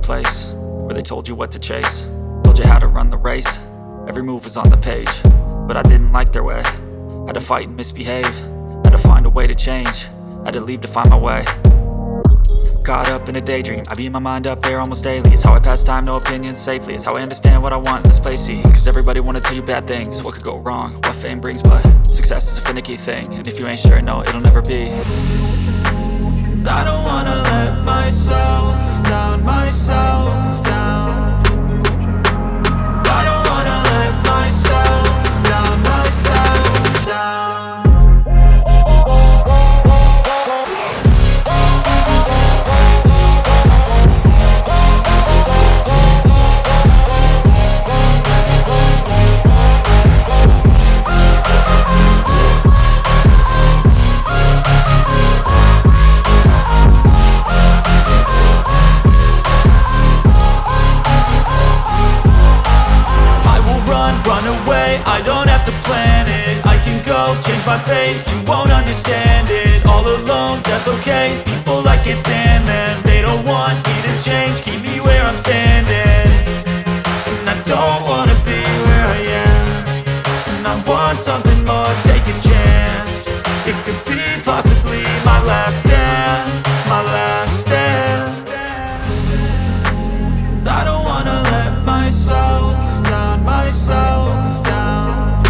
place where they told you what to chase, told you how to run the race. Every move was on the page, but I didn't like their way. Had to fight and misbehave, had to find a way to change, had to leave to find my way. Caught up in a daydream, I beat my mind up there almost daily. It's how I pass time, no opinions safely. It's how I understand what I want in this place, see. Cause everybody wanna tell you bad things, what could go wrong, what fame brings. But success is a finicky thing, and if you ain't sure, no, it'll never be. I don't wanna let myself down, myself down. I don't wanna let myself down, myself down. Run away, I don't have to plan it. I can go, change my fate, you won't understand it. All alone, that's okay, people I can't stand them. They don't want me to change, keep me where I'm standing. And I don't wanna be where I am, and I want something more, take a chance. It could be possibly my last dance, my last dance. And I don't wanna let myself down, myself down.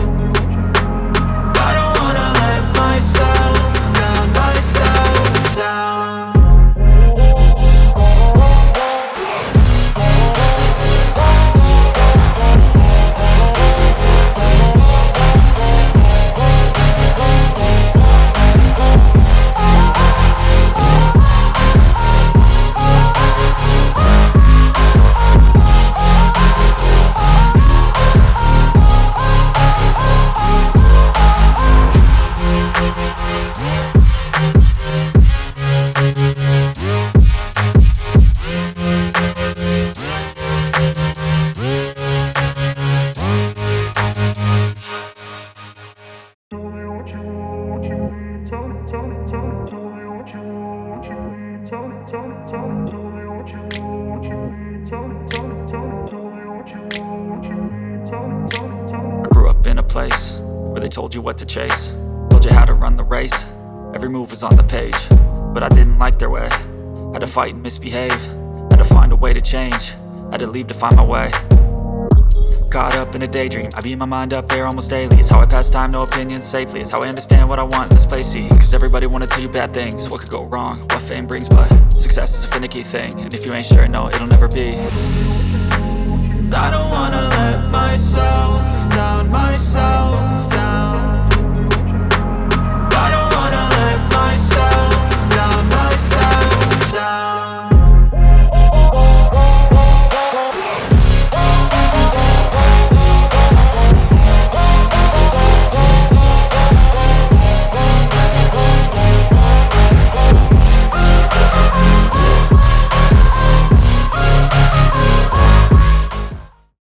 I don't wanna let myself down, myself down. I grew up in a place where they told you what to chase, told you how to run the race. Every move was on the page, but I didn't like their way. Had to fight and misbehave, had to find a way to change, had to leave to find my way. Caught up in a daydream, I beat my mind up there almost daily. It's how I pass time, no opinions safely. It's how I understand what I want in this place, see. Cause everybody wanna tell you bad things, what could go wrong, what fame brings. But success is a finicky thing, and if you ain't sure, no, it'll never be.